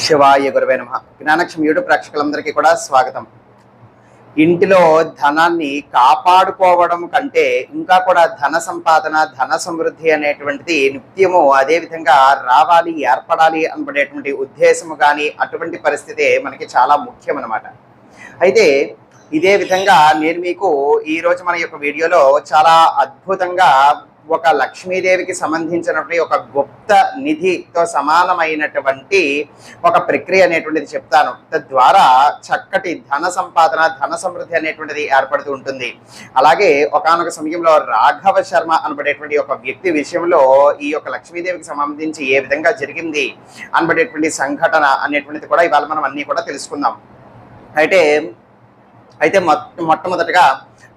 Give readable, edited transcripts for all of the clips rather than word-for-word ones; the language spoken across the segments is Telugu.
శివాయ గురువే నమః. జ్ఞానక్షం యూట్యూబ్ ప్రేక్షకులందరికీ కూడా స్వాగతం. ఇంటిలో ధనాన్ని కాపాడుకోవడం కంటే ఇంకా కూడా ధన సంపాదన, ధన సమృద్ధి అనేటువంటిది నిత్యము అదే విధంగా రావాలి, ఏర్పడాలి అనబడేటువంటి ఉద్దేశము కానీ అటువంటి పరిస్థితి మనకి చాలా ముఖ్యం అన్నమాట. అయితే ఇదే విధంగా నేను మీకు ఈరోజు మన యొక్క వీడియోలో చాలా అద్భుతంగా ఒక లక్ష్మీదేవికి సంబంధించినటువంటి ఒక గుప్త నిధితో సమానమైనటువంటి ఒక ప్రక్రియ అనేటువంటిది చెప్తాను. తద్వారా చక్కటి ధన సంపాదన, ధన సమృద్ధి అనేటువంటిది ఏర్పడుతూ ఉంటుంది. అలాగే ఒకానొక సమయంలో రాఘవ శర్మ అనబడేటువంటి ఒక వ్యక్తి విషయంలో ఈ యొక్క లక్ష్మీదేవికి సంబంధించి ఏ విధంగా జరిగింది అనబడేటువంటి సంఘటన అనేటువంటిది కూడా ఇవాళ మనం అన్నీ కూడా తెలుసుకుందాం. అయితే మొట్టమొదటిగా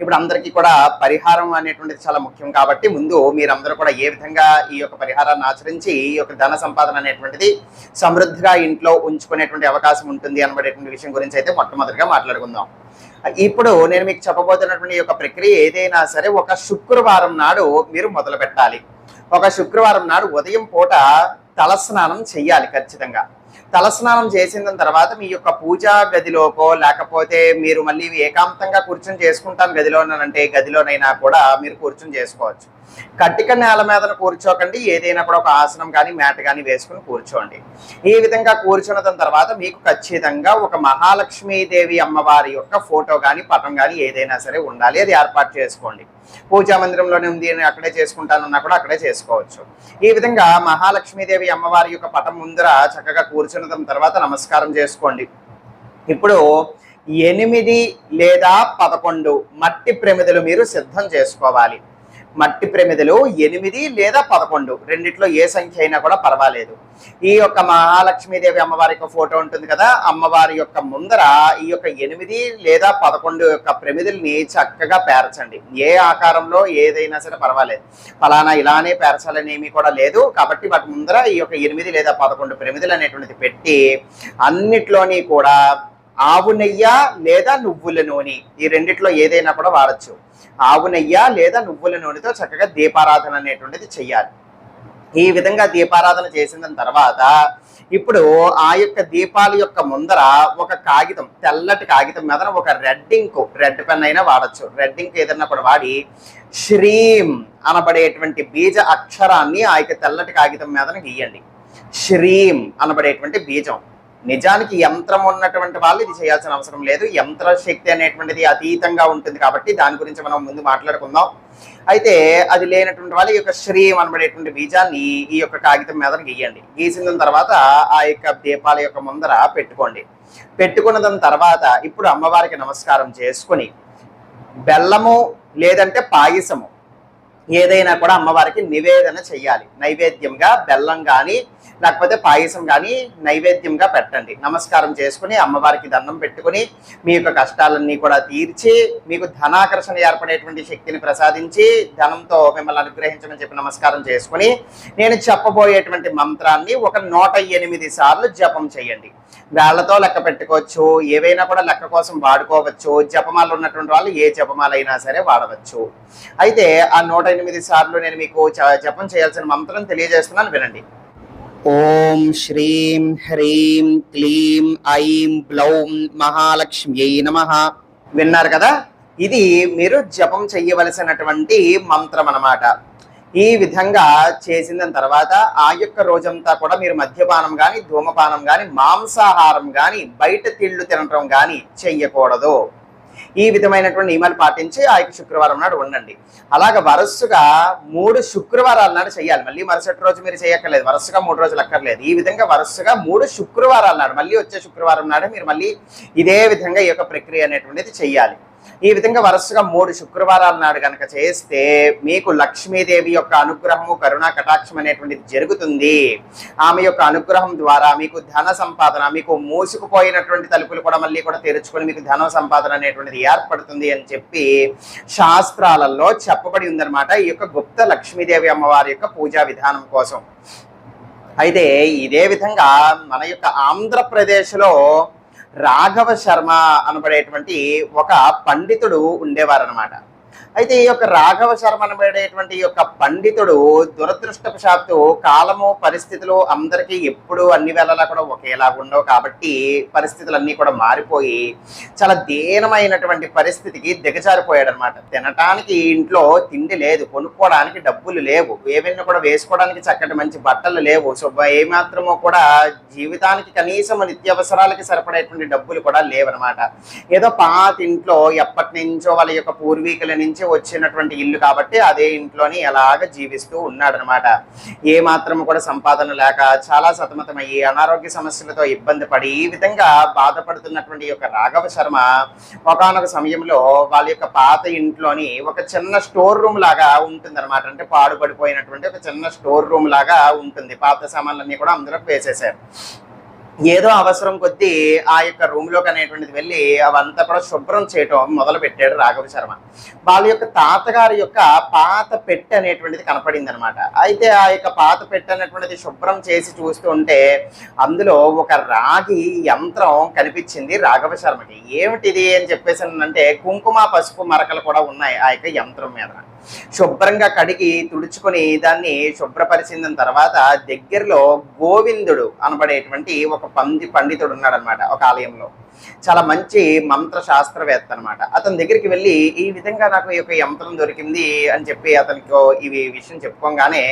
ఇప్పుడు అందరికీ కూడా పరిహారం అనేటువంటిది చాలా ముఖ్యం కాబట్టి ముందు మీరందరూ కూడా ఏ విధంగా ఈ యొక్క పరిహారాన్ని ఆచరించి ఈ యొక్క ధన సంపాదన అనేటువంటిది సమృద్ధిగా ఇంట్లో ఉంచుకునేటువంటి అవకాశం ఉంటుంది అనబడేటువంటి విషయం గురించి అయితే మొట్టమొదటిగా మాట్లాడుకుందాం. ఇప్పుడు నేను మీకు చెప్పబోతున్నటువంటి ఈ యొక్క ప్రక్రియ ఏదైనా సరే ఒక శుక్రవారం నాడు మీరు మొదలు పెట్టాలి. ఒక శుక్రవారం నాడు ఉదయం పూట తలస్నానం చెయ్యాలి. ఖచ్చితంగా తలస్నానం చేసిన తర్వాత మీ యొక్క పూజా గదిలోకో లేకపోతే మీరు మళ్ళీ ఏకాంతంగా కూర్చొని చేసుకుంటాను గదిలోనంటే గదిలోనైనా కూడా మీరు కూర్చొని చేసుకోవచ్చు. కట్టిక నేల మీద కూర్చోకండి, ఏదైనా కూడా ఒక ఆసనం కానీ మ్యాట్ కానీ వేసుకుని కూర్చోండి. ఈ విధంగా కూర్చున్న తర్వాత మీకు ఖచ్చితంగా ఒక మహాలక్ష్మీదేవి అమ్మవారి యొక్క ఫోటో కానీ పటం కానీ ఏదైనా సరే ఉండాలి. అది ఏర్పాటు చేసుకోండి. పూజా మందిరంలోనే ఉంది, అక్కడే చేసుకుంటానన్నా కూడా అక్కడే చేసుకోవచ్చు. ఈ విధంగా మహాలక్ష్మీదేవి అమ్మవారి యొక్క పటం ముందర చక్కగా కూర్చున్న తర్వాత నమస్కారం చేసుకోండి. ఇప్పుడు 8 లేదా 11 మట్టి ప్రమిదలు మీరు సిద్ధం చేసుకోవాలి. మట్టి ప్రమిదలు 8 లేదా 11 రెండిట్లో ఏ సంఖ్య అయినా కూడా పర్వాలేదు. ఈ యొక్క మహాలక్ష్మీదేవి అమ్మవారి యొక్క ఫోటో ఉంటుంది కదా, అమ్మవారి యొక్క ముందర ఈ యొక్క 8 లేదా 11 యొక్క ప్రమిదల్ని చక్కగా పేర్చండి. ఏ ఆకారంలో ఏదైనా సరే పర్వాలేదు, ఫలానా ఇలానే పేర్చాలని ఏమీ కూడా లేదు. కాబట్టి వాటి ముందర ఈ యొక్క 8 లేదా 11 ప్రమిదలు అనేటువంటిది పెట్టి అన్నిట్లోని కూడా ఆవు నెయ్య లేదా నువ్వుల నూనె ఈ రెండిట్లో ఏదైనా కూడా వాడచ్చు. ఆవు నెయ్య లేదా నువ్వుల నూనెతో చక్కగా దీపారాధన అనేటువంటిది చెయ్యాలి. ఈ విధంగా దీపారాధన చేసిన తర్వాత ఇప్పుడు ఆ యొక్క దీపాల యొక్క ముందర ఒక కాగితం, తెల్లటి కాగితం మీద ఒక రెడ్ పెన్ అయినా వాడచ్చు. రెడ్ ఇంక్ ఏదన్నా కూడా వాడి శ్రీం అనబడేటువంటి బీజ అక్షరాన్ని ఆ యొక్క తెల్లటి కాగితం మీద గీయండి. శ్రీం అనబడేటువంటి బీజం. నిజానికి యంత్రం ఉన్నటువంటి వాళ్ళు ఇది చేయాల్సిన అవసరం లేదు. యంత్ర శక్తి అనేటువంటిది అతీతంగా ఉంటుంది కాబట్టి దాని గురించి మనం ముందు మాట్లాడుకుందాం. అయితే అది లేనటువంటి వాళ్ళు ఈ యొక్క శ్రీం అనబడేటువంటి బీజాన్ని ఈ యొక్క కాగితం మీద గీయండి. గీసిన తర్వాత ఆ యొక్క దీపాల యొక్క ముందర పెట్టుకోండి. పెట్టుకున్న తర్వాత ఇప్పుడు అమ్మవారికి నమస్కారం చేసుకుని బెల్లము లేదంటే పాయసము ఏదైనా కూడా అమ్మవారికి నివేదన చెయ్యాలి. నైవేద్యంగా బెల్లం కానీ లేకపోతే పాయసం కానీ నైవేద్యంగా పెట్టండి. నమస్కారం చేసుకుని అమ్మవారికి దండం పెట్టుకుని మీ యొక్క కష్టాలన్నీ కూడా తీర్చి మీకు ధనాకర్షణ ఏర్పడేటువంటి శక్తిని ప్రసాదించి ధనంతో మిమ్మల్ని అనుగ్రహించమని చెప్పి నమస్కారం చేసుకుని నేను చెప్పబోయేటువంటి మంత్రాన్ని ఒక 108 సార్లు జపం చేయండి. వేళ్లతో లెక్క పెట్టుకోవచ్చు, ఏవైనా కూడా లెక్క కోసం వాడుకోవచ్చు. జపమాలు ఉన్నటువంటి వాళ్ళు ఏ జపమాలైనా సరే వాడవచ్చు. అయితే ఆ 108 సార్లు నేను మీకు జపం చేయాల్సిన మంత్రం తెలియజేస్తున్నాను, వినండి. ఓం శ్రీం హ్రీం క్లీం ఐం బ్లౌం మహాలక్ష్మ్యై నమః. విన్నారు కదా, ఇది మీరు జపం చెయ్యవలసినటువంటి మంత్రం అన్నమాట. ఈ విధంగా చేసిన తర్వాత ఆ యొక్క రోజంతా కూడా మీరు మద్యపానం కానీ ధూమపానం కానీ మాంసాహారం కానీ బయట తిళ్ళు తినడం కానీ చెయ్యకూడదు. ఈ విధమైనటువంటి నియమాలు పాటించి ఆ యొక్క శుక్రవారం నాడు ఉండండి. అలాగ వరుసగా 3 శుక్రవారాల నాడు చేయాలి. మళ్ళీ మరుసటి రోజు మీరు చేయక్కర్లేదు, వరుసగా 3 రోజులు అక్కర్లేదు. ఈ విధంగా వరుసగా 3 శుక్రవారాల నాడు మళ్ళీ వచ్చే శుక్రవారం నాడు మీరు మళ్ళీ ఇదే విధంగా ఈ యొక్క ప్రక్రియ అనేటువంటిది చెయ్యాలి. ఈ విధంగా వరుసగా 3 శుక్రవారాల నాడు కనుక చేస్తే మీకు లక్ష్మీదేవి యొక్క అనుగ్రహము, కరుణా కటాక్షం అనేటువంటిది జరుగుతుంది. ఆమె యొక్క అనుగ్రహం ద్వారా మీకు ధన సంపాదన, మీకు మూసుకుపోయినటువంటి తలుపులు కూడా మళ్ళీ కూడా తెరుచుకొని మీకు ధన సంపాదన అనేటువంటిది ఏర్పడుతుంది అని చెప్పి శాస్త్రాలలో చెప్పబడి ఉందన్నమాట ఈ యొక్క గుప్త లక్ష్మీదేవి అమ్మవారి యొక్క పూజా విధానం కోసం. అయితే ఇదే విధంగా మన యొక్క ఆంధ్రప్రదేశ్లో రాఘవ శర్మ అనబడేటువంటి ఒక పండితుడు ఉండేవారనమాట. అయితే ఈ యొక్క రాఘవ శర్మ అనబడేటువంటి ఈ యొక్క పండితుడు దురదృష్టవశాత్తు కాలము పరిస్థితులు అందరికీ ఎప్పుడు అన్ని వేళలా కూడా ఒకేలాగా ఉండవు కాబట్టి పరిస్థితులన్నీ కూడా మారిపోయి చాలా దీనమైనటువంటి పరిస్థితికి దిగజారిపోయాడు అనమాట. తినటానికి ఇంట్లో తిండి లేదు, కొనుక్కోవడానికి డబ్బులు లేవు, ఏవైనా కూడా వేసుకోవడానికి చక్కటి మంచి బట్టలు లేవు, ఏమాత్రమో కూడా జీవితానికి కనీసం నిత్యావసరాలకి సరిపడేటువంటి డబ్బులు కూడా లేవనమాట. ఏదో పాత ఇంట్లో ఎప్పటి నుంచో వాళ్ళ యొక్క పూర్వీకుల నుంచి వచ్చినటువంటి ఇల్లు కాబట్టి అదే ఇంట్లోని ఎలాగ జీవిస్తూ ఉన్నాడనమాట. ఏ మాత్రం కూడా సంపాదన లేక చాలా సతమతమయ్యి అనారోగ్య సమస్యలతో ఇబ్బంది పడి ఈ విధంగా బాధపడుతున్నటువంటి యొక్క రాఘవ శర్మ ఒకానొక సమయంలో వాళ్ళ యొక్క పాత ఇంట్లోని ఒక చిన్న స్టోర్ రూమ్ లాగా ఉంటుంది అనమాట. అంటే పాడుపడిపోయినటువంటి ఒక చిన్న స్టోర్ రూమ్ లాగా ఉంటుంది. పాత సామాన్లన్నీ కూడా అందులోకి వేసేసారు. ఏదో అవసరం కొద్దీ ఆ యొక్క రూమ్లోకి అనేటువంటిది వెళ్ళి అవంతా కూడా శుభ్రం చేయటం మొదలు పెట్టాడు రాఘవ శర్మ. వాళ్ళ యొక్క తాతగారి యొక్క పాత పెట్టె అనేటువంటిది కనపడింది అనమాట. అయితే ఆ యొక్క పాత పెట్టె అనేటువంటిది శుభ్రం చేసి చూస్తుంటే అందులో ఒక రాగి యంత్రం కనిపించింది రాఘవ శర్మకి. ఏమిటిది అని చెప్పేసి అంటే కుంకుమ పసుపు మరకలు కూడా ఉన్నాయి ఆ యొక్క యంత్రం మీద. శుభ్రంగా కడిగి తుడుచుకొని దాన్ని శుభ్రపరిచిన తర్వాత దగ్గరలో గోవిందుడు అనబడేటువంటి ఒక పండితుడు ఉన్నాడనమాట ఒక ఆలయంలో. చాలా మంచి మంత్ర శాస్త్రవేత్త అనమాట. అతని దగ్గరికి వెళ్ళి ఈ విధంగా నాకు ఈ యొక్క యంత్రం దొరికింది అని చెప్పి అతనికి ఈ విషయం చెప్పుకోగానే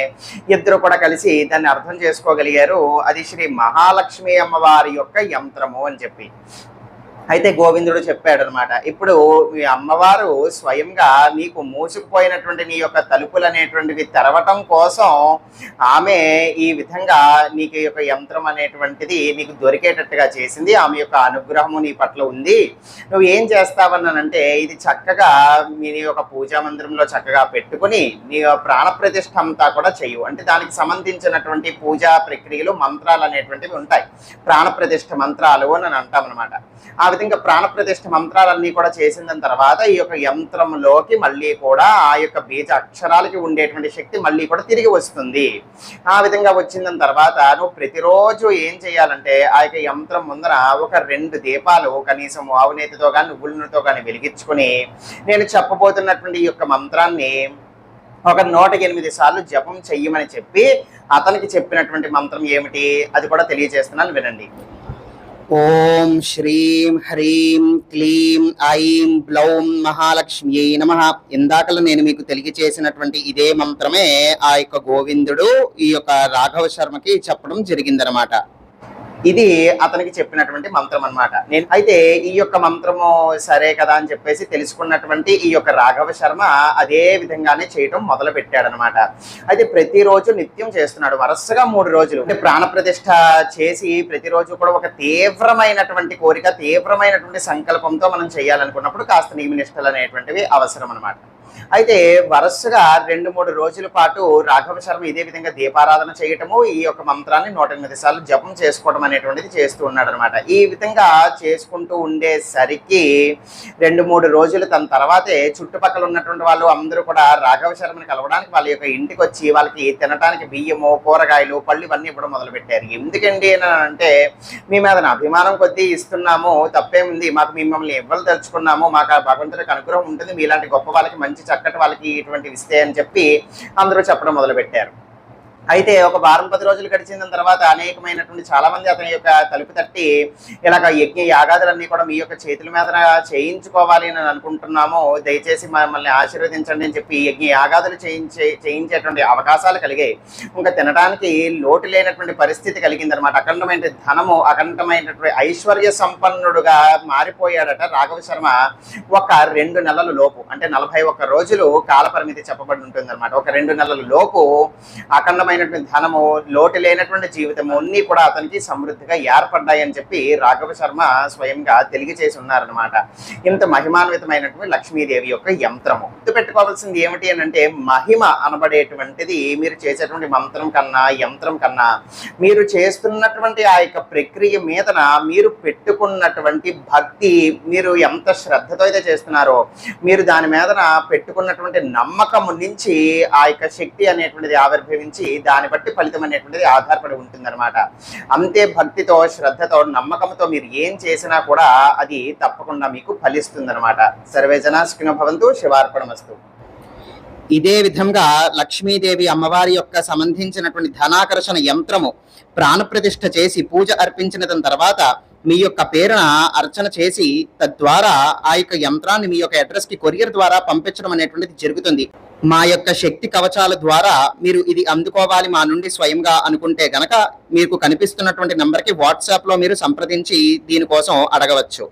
ఇద్దరు కూడా కలిసి దాన్ని అర్థం చేసుకోగలిగారు. అది శ్రీ మహాలక్ష్మి అమ్మవారి యొక్క యంత్రము అని చెప్పి. అయితే గోవిందుడు చెప్పాడు అనమాట, ఇప్పుడు మీ అమ్మవారు స్వయంగా నీకు మూసుకుపోయినటువంటి నీ యొక్క తలుపులు అనేటువంటివి తెరవటం కోసం ఆమె ఈ విధంగా నీకు యొక్క యంత్రం అనేటువంటిది నీకు దొరికేటట్టుగా చేసింది. ఆమె యొక్క అనుగ్రహము నీ పట్ల ఉంది. నువ్వు ఏం చేస్తావన్నానంటే ఇది చక్కగా నీ యొక్క పూజా మందిరంలో చక్కగా పెట్టుకుని నీ ప్రాణ ప్రతిష్ఠ అంతా కూడా చెయ్యు. అంటే దానికి సంబంధించినటువంటి పూజా ప్రక్రియలు మంత్రాలు అనేటువంటివి ఉంటాయి. ప్రాణ ప్రతిష్ఠ మంత్రాలు అని అంటామన్నమాట. ఆ విధంగా ప్రాణప్రతిష్ఠ మంత్రాలన్నీ కూడా చేసిన తర్వాత ఈ యొక్క యంత్రంలోకి మళ్ళీ కూడా ఆ యొక్క బీజ అక్షరాలకి ఉండేటువంటి శక్తి మళ్ళీ కూడా తిరిగి వస్తుంది. ఆ విధంగా వచ్చిన తర్వాత నువ్వు ప్రతిరోజు ఏం చేయాలంటే ఆ యొక్క యంత్రం ముందర ఒక 2 దీపాలు కనీసం ఆవునేతితో కానీ నువ్వుల నూనెతో కానీ వెలిగించుకొని నేను చెప్పబోతున్నటువంటి ఈ యొక్క మంత్రాన్ని ఒక 108 సార్లు జపం చెయ్యమని చెప్పి అతనికి చెప్పినటువంటి మంత్రం ఏమిటి అది కూడా తెలియజేస్తున్నాను, వినండి. ఓం శ్రీం హ్రీం క్లీం ఐం బ్లౌం మహాలక్ష్మ్యై నమః. ఇందాకలా నేను మీకు తెలియజేసినటువంటి ఇదే మంత్రమే ఆ యొక్క గోవిందుడు ఈ యొక్క రాఘవ శర్మకి చెప్పడం జరిగిందనమాట. ఇది అతనికి చెప్పినటువంటి మంత్రం అనమాట. నేను అయితే ఈ యొక్క మంత్రము సరే కదా అని చెప్పేసి తెలుసుకున్నటువంటి ఈ యొక్క రాఘవ శర్మ అదే విధంగానే చేయటం మొదలు పెట్టాడనమాట. అయితే ప్రతిరోజు నిత్యం చేస్తున్నాడు. వరుసగా 3 రోజులు అంటే ప్రాణప్రతిష్ఠ చేసి ప్రతిరోజు కూడా ఒక తీవ్రమైనటువంటి కోరిక, తీవ్రమైనటువంటి సంకల్పంతో మనం చేయాలనుకున్నప్పుడు కాస్త నియమనిష్టలు అనేటువంటివి అవసరం అనమాట. అయితే వరుసగా 2-3 రోజుల పాటు రాఘవ శర్మ ఇదే విధంగా దీపారాధన చేయటము, ఈ యొక్క మంత్రాన్ని 108 సార్లు జపం చేసుకోవడం అనేటువంటిది చేస్తూ ఉన్నాడు అనమాట. ఈ విధంగా చేసుకుంటూ ఉండేసరికి 2-3 రోజులు తన తర్వాతే చుట్టుపక్కల ఉన్నటువంటి వాళ్ళు అందరూ కూడా రాఘవ శర్మని కలవడానికి వాళ్ళ యొక్క ఇంటికి వచ్చి వాళ్ళకి తినడానికి బియ్యము, కూరగాయలు, పళ్ళు ఇవన్నీ ఇవ్వడం మొదలుపెట్టారు. ఎందుకండి అని అంటే మీ మీద అభిమానం కొద్దీ ఇస్తున్నాము, తప్పేముంది, మాకు మిమ్మల్ని ఇవ్వాలి తలుచుకున్నాము, మాకు ఆ భగవంతుడికి అనుగ్రహం ఉంటుంది, మీలాంటి గొప్ప వాళ్ళకి మంచి చక్కటి వాళ్ళకి ఇటువంటి ఇస్తే అని చెప్పి అందరూ చెప్పడం మొదలుపెట్టారు. అయితే ఒక 10 రోజులు గడిచిన తర్వాత అనేకమైనటువంటి చాలా మంది అతని యొక్క తలుపు తట్టి ఇలాగ యజ్ఞ యాగాదులన్నీ కూడా మీ యొక్క చేతుల మీద చేయించుకోవాలి అని అనుకుంటున్నాము, దయచేసి మమ్మల్ని ఆశీర్వదించండి అని చెప్పి యజ్ఞ యాగాదులు చేయించేటువంటి అవకాశాలు కలిగాయి. ఇంకా తినడానికి లోటు లేనటువంటి పరిస్థితి కలిగిందనమాట. అఖండమైన ధనము, అఖండమైనటువంటి ఐశ్వర్య సంపన్నుడుగా మారిపోయాడట రాఘవ శర్మ. ఒక 2 నెలల లోపు అంటే 41 రోజులు కాలపరిమితి చెప్పబడి ఉంటుంది అనమాట. ఒక 2 నెలల లోపు అఖండమైన ధనము, లోటు లేనటువంటి జీవితము అన్ని కూడా అతనికి సమృద్ధిగా ఏర్పడ్డాయని చెప్పి రాఘవ శర్మ స్వయంగా తెలియజేసి ఉన్నారనమాట. ఇంత మహిమాన్వితమైనటువంటి లక్ష్మీదేవి యొక్క యంత్రము. గుర్తుపెట్టుకోవాల్సింది ఏమిటి అని అంటే మహిమ అనబడేటువంటిది మీరు చేసేటువంటి మంత్రం కన్నా, యంత్రం కన్నా మీరు చేస్తున్నటువంటి ఆ యొక్క ప్రక్రియ మీదన మీరు పెట్టుకున్నటువంటి భక్తి, మీరు ఎంత శ్రద్ధతో అయితే చేస్తున్నారో మీరు దాని మీదన పెట్టుకున్నటువంటి నమ్మకము నుంచి ఆ యొక్క శక్తి అనేటువంటిది ఆవిర్భవించి దాన్ని బట్టి ఫలితం అనేటువంటిది ఆధారపడి ఉంటుందన్నమాట. అంతే భక్తితో, శ్రద్ధతో, నమ్మకంతో మీరు ఏం చేసినా కూడా అది తప్పకుండా మీకు ఫలిస్తుందన్నమాట. సర్వే జనా సుఖినో భవంతు. శివార్పణమస్తు. ఇదే విధంగా లక్ష్మీదేవి అమ్మవారి యొక్క సంబంధించినటువంటి ధనాకర్షణ యంత్రము ప్రాణప్రతిష్ఠ చేసి పూజ అర్పించిన తర్వాత మీ యొక్క పేరున అర్చన చేసి తద్వారా ఆ యొక్క యంత్రాన్ని మీ యొక్క అడ్రస్ కి కొరియర్ ద్వారా పంపించడం అనేటువంటిది జరుగుతుంది. మా యొక్క శక్తి కవచాల ద్వారా మీరు ఇది అందుకోవాలి మా నుండి స్వయంగా అనుకుంటే గనక మీకు కనిపిస్తున్నటువంటి నంబర్కి వాట్సాప్ లో మీరు సంప్రదించి దీనికోసం అడగవచ్చు.